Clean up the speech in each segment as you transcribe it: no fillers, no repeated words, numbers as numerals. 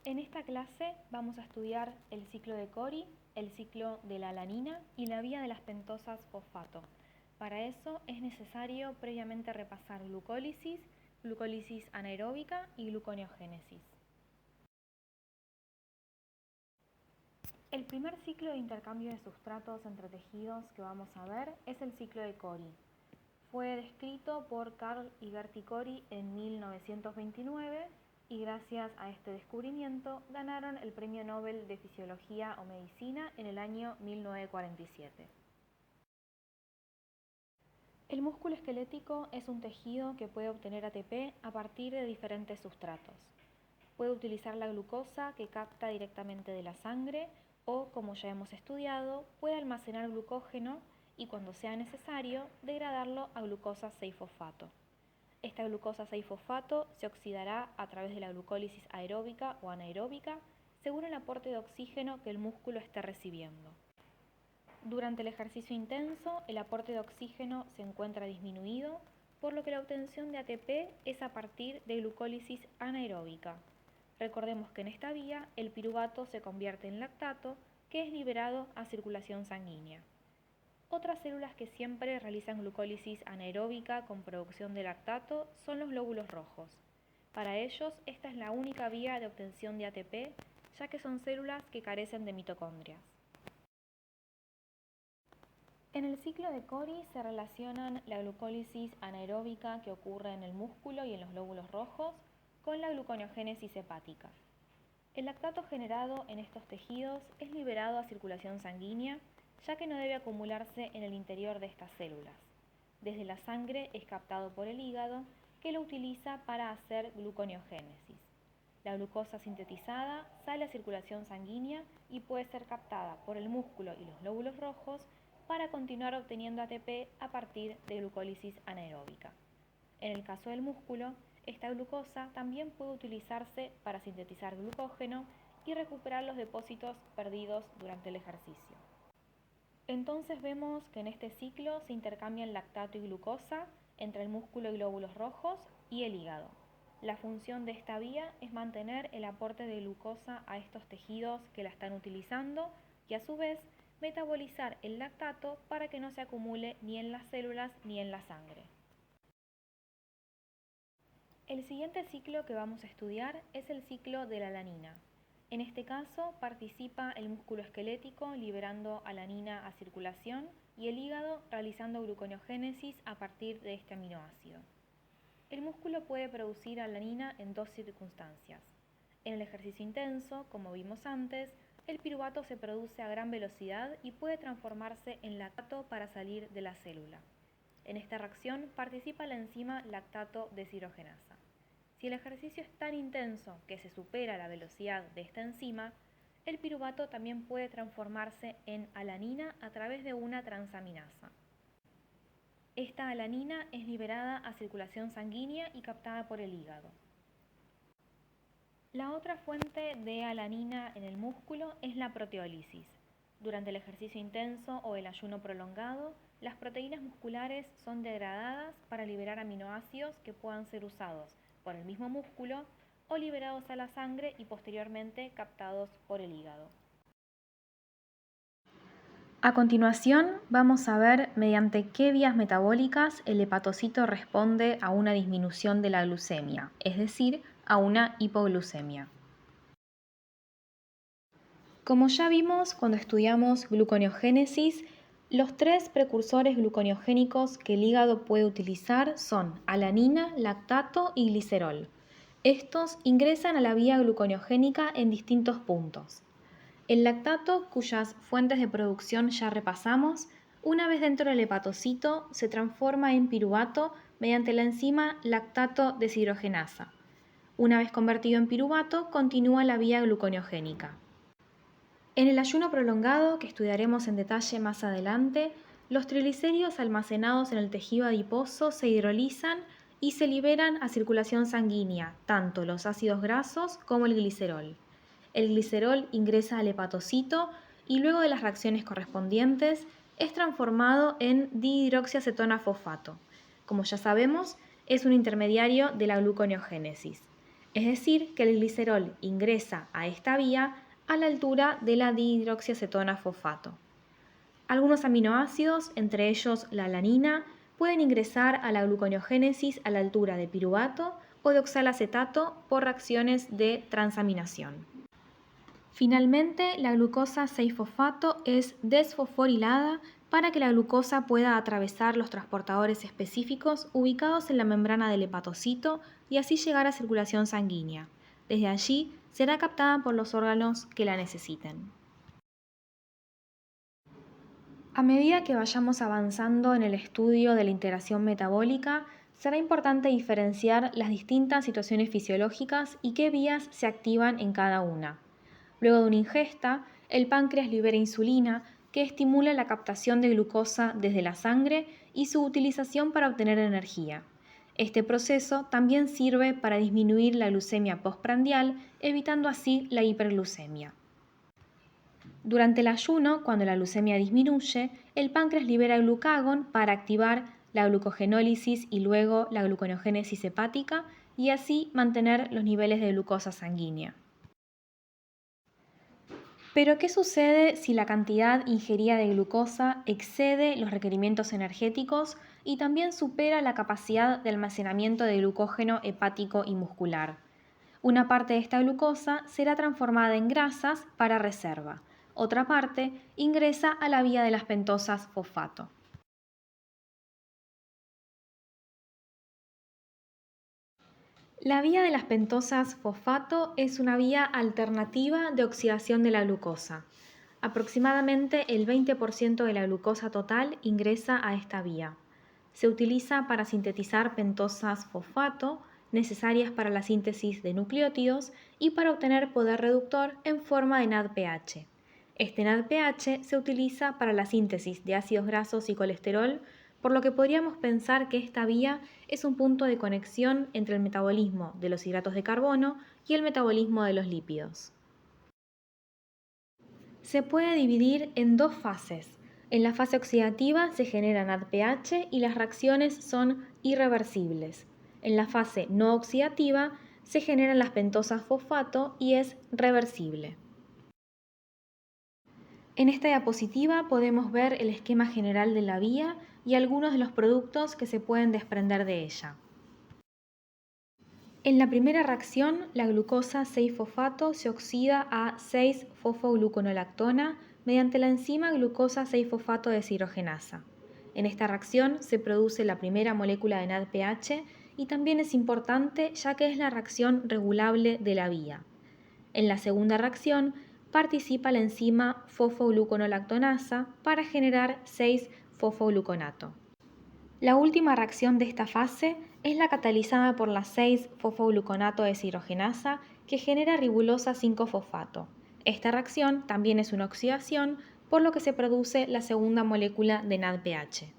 En esta clase vamos a estudiar el ciclo de Cori, el ciclo de la alanina y la vía de las pentosas fosfato. Para eso es necesario previamente repasar glucólisis, glucólisis anaeróbica y gluconeogénesis. El primer ciclo de intercambio de sustratos entre tejidos que vamos a ver es el ciclo de Cori. Fue descrito por Carl y Gerty Cori en 1929 y gracias a este descubrimiento ganaron el Premio Nobel de Fisiología o Medicina en el año 1947. El músculo esquelético es un tejido que puede obtener ATP a partir de diferentes sustratos. Puede utilizar la glucosa que capta directamente de la sangre o, como ya hemos estudiado, puede almacenar glucógeno y cuando sea necesario degradarlo a glucosa 6-fosfato. Esta glucosa 6-fosfato se oxidará a través de la glucólisis aeróbica o anaeróbica según el aporte de oxígeno que el músculo esté recibiendo. Durante el ejercicio intenso, el aporte de oxígeno se encuentra disminuido, por lo que la obtención de ATP es a partir de glucólisis anaeróbica. Recordemos que en esta vía el piruvato se convierte en lactato, que es liberado a circulación sanguínea. Otras células que siempre realizan glucólisis anaeróbica con producción de lactato son los glóbulos rojos. Para ellos, esta es la única vía de obtención de ATP, ya que son células que carecen de mitocondrias. En el ciclo de Cori se relacionan la glucólisis anaeróbica que ocurre en el músculo y en los glóbulos rojos con la gluconeogénesis hepática. El lactato generado en estos tejidos es liberado a circulación sanguínea, ya que no debe acumularse en el interior de estas células. Desde la sangre es captado por el hígado, que lo utiliza para hacer gluconeogénesis. La glucosa sintetizada sale a circulación sanguínea y puede ser captada por el músculo y los glóbulos rojos para continuar obteniendo ATP a partir de glucólisis anaeróbica. En el caso del músculo, esta glucosa también puede utilizarse para sintetizar glucógeno y recuperar los depósitos perdidos durante el ejercicio. Entonces vemos que en este ciclo se intercambian lactato y glucosa entre el músculo y glóbulos rojos y el hígado. La función de esta vía es mantener el aporte de glucosa a estos tejidos que la están utilizando y a su vez metabolizar el lactato para que no se acumule ni en las células ni en la sangre. El siguiente ciclo que vamos a estudiar es el ciclo de la alanina. En este caso participa el músculo esquelético liberando alanina a circulación y el hígado realizando gluconeogénesis a partir de este aminoácido. El músculo puede producir alanina en dos circunstancias. En el ejercicio intenso, como vimos antes, el piruvato se produce a gran velocidad y puede transformarse en lactato para salir de la célula. En esta reacción participa la enzima lactato deshidrogenasa. Si el ejercicio es tan intenso que se supera la velocidad de esta enzima, el piruvato también puede transformarse en alanina a través de una transaminasa. Esta alanina es liberada a circulación sanguínea y captada por el hígado. La otra fuente de alanina en el músculo es la proteólisis. Durante el ejercicio intenso o el ayuno prolongado, las proteínas musculares son degradadas para liberar aminoácidos que puedan ser usados por el mismo músculo o liberados a la sangre y posteriormente captados por el hígado. A continuación vamos a ver mediante qué vías metabólicas el hepatocito responde a una disminución de la glucemia, es decir, a una hipoglucemia. Como ya vimos cuando estudiamos gluconeogénesis, los tres precursores gluconeogénicos que el hígado puede utilizar son alanina, lactato y glicerol. Estos ingresan a la vía gluconeogénica en distintos puntos. El lactato, cuyas fuentes de producción ya repasamos, una vez dentro del hepatocito se transforma en piruvato mediante la enzima lactato deshidrogenasa. Una vez convertido en piruvato, continúa la vía gluconeogénica. En el ayuno prolongado, que estudiaremos en detalle más adelante, los triglicéridos almacenados en el tejido adiposo se hidrolizan y se liberan a circulación sanguínea, tanto los ácidos grasos como el glicerol. El glicerol ingresa al hepatocito y luego de las reacciones correspondientes es transformado en dihidroxiacetona fosfato. Como ya sabemos, es un intermediario de la gluconeogénesis. es decir, que el glicerol ingresa a esta vía a la altura de la dihidroxiacetona fosfato. Algunos aminoácidos, entre ellos la alanina, pueden ingresar a la gluconeogénesis a la altura de piruvato o de oxalacetato por reacciones de transaminación. Finalmente, la glucosa 6-fosfato es desfosforilada para que la glucosa pueda atravesar los transportadores específicos ubicados en la membrana del hepatocito y así llegar a circulación sanguínea. Desde allí será captada por los órganos que la necesiten. A medida que vayamos avanzando en el estudio de la integración metabólica, será importante diferenciar las distintas situaciones fisiológicas y qué vías se activan en cada una. Luego de una ingesta, el páncreas libera insulina, que estimula la captación de glucosa desde la sangre y su utilización para obtener energía. Este proceso también sirve para disminuir la glucemia postprandial, evitando así la hiperglucemia. Durante el ayuno, cuando la glucemia disminuye, el páncreas libera glucagón para activar la glucogenólisis y luego la gluconeogénesis hepática y así mantener los niveles de glucosa sanguínea. Pero, ¿qué sucede si la cantidad ingerida de glucosa excede los requerimientos energéticos y también supera la capacidad de almacenamiento de glucógeno hepático y muscular? Una parte de esta glucosa será transformada en grasas para reserva. Otra parte ingresa a la vía de las pentosas fosfato. La vía de las pentosas fosfato es una vía alternativa de oxidación de la glucosa. Aproximadamente el 20% de la glucosa total ingresa a esta vía. Se utiliza para sintetizar pentosas fosfato, necesarias para la síntesis de nucleótidos y para obtener poder reductor en forma de NADPH. Este NADPH se utiliza para la síntesis de ácidos grasos y colesterol, por lo que podríamos pensar que esta vía es un punto de conexión entre el metabolismo de los hidratos de carbono y el metabolismo de los lípidos. Se puede dividir en dos fases. En la fase oxidativa se genera NADPH y las reacciones son irreversibles. En la fase no oxidativa se generan las pentosas fosfato y es reversible. En esta diapositiva podemos ver el esquema general de la vía y algunos de los productos que se pueden desprender de ella. En la primera reacción, la glucosa 6-fosfato se oxida a 6-fosfogluconolactona mediante la enzima glucosa 6-fosfato deshidrogenasa. En esta reacción se produce la primera molécula de NADPH y también es importante ya que es la reacción regulable de la vía. En la segunda reacción participa la enzima fosfogluconolactonasa para generar 6-fosfogluconato. La última reacción de esta fase es la catalizada por la 6-fosfogluconato deshidrogenasa que genera ribulosa 5-fosfato. Esta reacción también es una oxidación, por lo que se produce la segunda molécula de NADPH.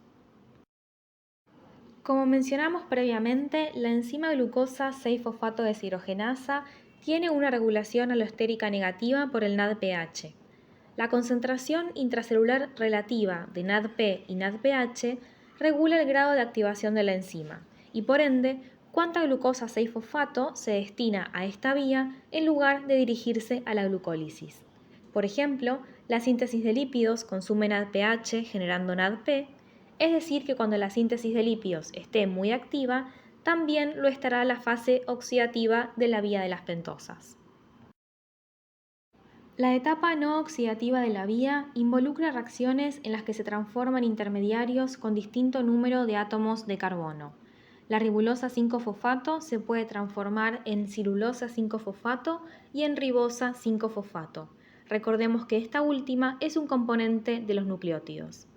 Como mencionamos previamente, la enzima glucosa 6-fosfato deshidrogenasa tiene una regulación alostérica negativa por el NADPH. La concentración intracelular relativa de NADP y NADPH regula el grado de activación de la enzima y por ende cuánta glucosa 6-fosfato se destina a esta vía en lugar de dirigirse a la glucólisis. Por ejemplo, la síntesis de lípidos consume NADPH generando NADP, es decir que cuando la síntesis de lípidos esté muy activa, también lo estará la fase oxidativa de la vía de las pentosas. La etapa no oxidativa de la vía involucra reacciones en las que se transforman intermediarios con distinto número de átomos de carbono. La ribulosa 5-fosfato se puede transformar en cirulosa 5-fosfato y en ribosa 5-fosfato. Recordemos que esta última es un componente de los nucleótidos.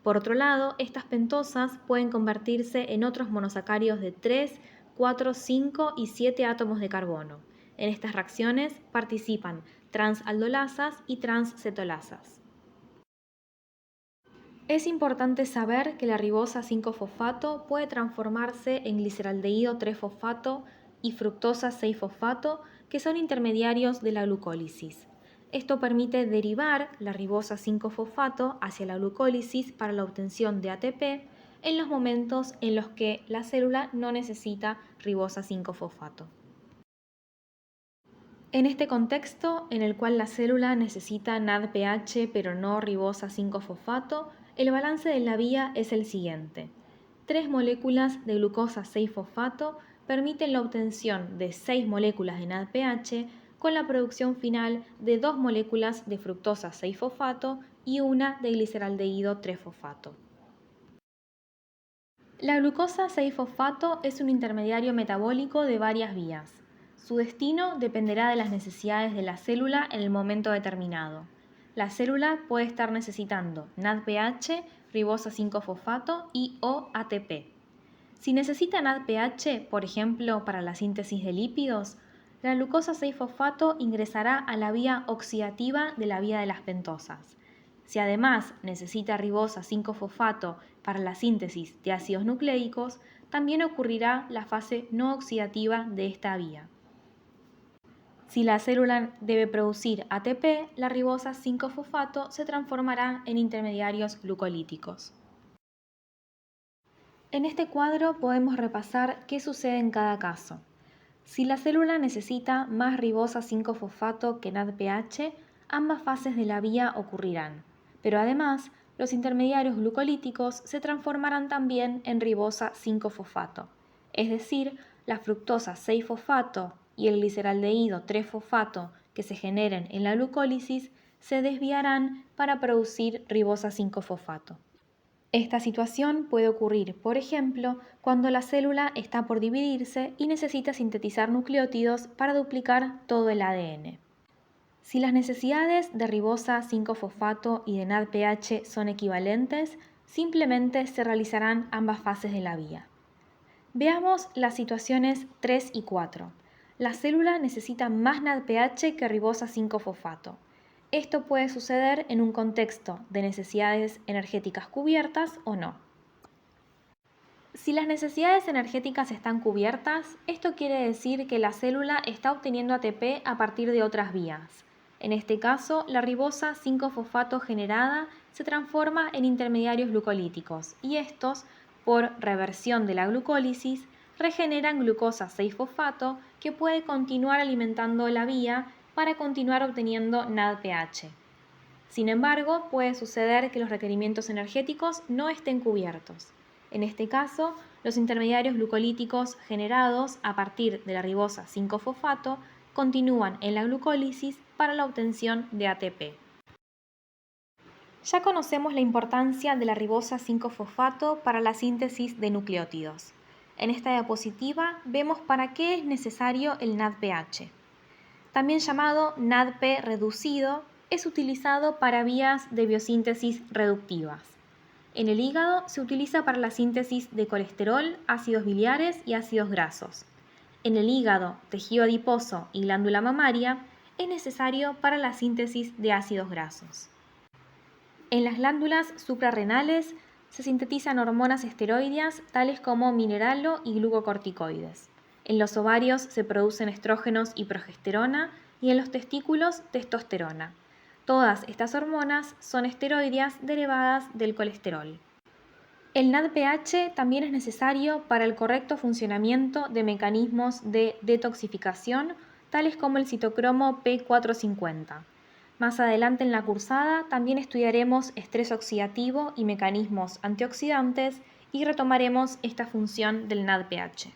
Por otro lado, estas pentosas pueden convertirse en otros monosacáridos de 3, 4, 5 y 7 átomos de carbono. En estas reacciones participan transaldolasas y transcetolasas. Es importante saber que la ribosa 5-fosfato puede transformarse en gliceraldehído 3-fosfato y fructosa 6-fosfato, que son intermediarios de la glucólisis. Esto permite derivar la ribosa 5-fosfato hacia la glucólisis para la obtención de ATP en los momentos en los que la célula no necesita ribosa 5-fosfato. En este contexto, en el cual la célula necesita NADPH pero no ribosa 5-fosfato, el balance de la vía es el siguiente. 3 moléculas de glucosa 6-fosfato permiten la obtención de 6 moléculas de NADPH con la producción final de 2 moléculas de fructosa 6-fosfato y una de gliceraldehído 3-fosfato. La glucosa 6-fosfato es un intermediario metabólico de varias vías. Su destino dependerá de las necesidades de la célula en el momento determinado. La célula puede estar necesitando NADPH, ribosa 5-fosfato y o ATP. Si necesita NADPH, por ejemplo, para la síntesis de lípidos, la glucosa 6-fosfato ingresará a la vía oxidativa de la vía de las pentosas. Si además necesita ribosa 5-fosfato para la síntesis de ácidos nucleicos, también ocurrirá la fase no oxidativa de esta vía. Si la célula debe producir ATP, la ribosa 5-fosfato se transformará en intermediarios glucolíticos. En este cuadro podemos repasar qué sucede en cada caso. Si la célula necesita más ribosa 5-fosfato que NADPH, ambas fases de la vía ocurrirán, pero además los intermediarios glucolíticos se transformarán también en ribosa 5-fosfato, es decir, la fructosa 6-fosfato y el gliceraldehído 3-fosfato que se generen en la glucólisis se desviarán para producir ribosa 5-fosfato. Esta situación puede ocurrir, por ejemplo, cuando la célula está por dividirse y necesita sintetizar nucleótidos para duplicar todo el ADN. Si las necesidades de ribosa 5-fosfato y de NADPH son equivalentes, simplemente se realizarán ambas fases de la vía. Veamos las situaciones 3 y 4. La célula necesita más NADPH que ribosa 5-fosfato. Esto puede suceder en un contexto de necesidades energéticas cubiertas o no. Si las necesidades energéticas están cubiertas, esto quiere decir que la célula está obteniendo ATP a partir de otras vías. En este caso, la ribosa 5-fosfato generada se transforma en intermediarios glucolíticos y estos, por reversión de la glucólisis, regeneran glucosa 6-fosfato que puede continuar alimentando la vía para continuar obteniendo NADPH. Sin embargo, puede suceder que los requerimientos energéticos no estén cubiertos. En este caso, los intermediarios glucolíticos generados a partir de la ribosa 5-fosfato continúan en la glucólisis para la obtención de ATP. Ya conocemos la importancia de la ribosa 5-fosfato para la síntesis de nucleótidos. En esta diapositiva vemos para qué es necesario el NADPH. También llamado NADP reducido, es utilizado para vías de biosíntesis reductivas. En el hígado se utiliza para la síntesis de colesterol, ácidos biliares y ácidos grasos. En el hígado, tejido adiposo y glándula mamaria es necesario para la síntesis de ácidos grasos. En las glándulas suprarrenales se sintetizan hormonas esteroideas tales como mineralo y glucocorticoides. En los ovarios se producen estrógenos y progesterona y en los testículos testosterona. Todas estas hormonas son esteroideas derivadas del colesterol. El NADPH también es necesario para el correcto funcionamiento de mecanismos de detoxificación, tales como el citocromo P450. Más adelante en la cursada también estudiaremos estrés oxidativo y mecanismos antioxidantes y retomaremos esta función del NADPH.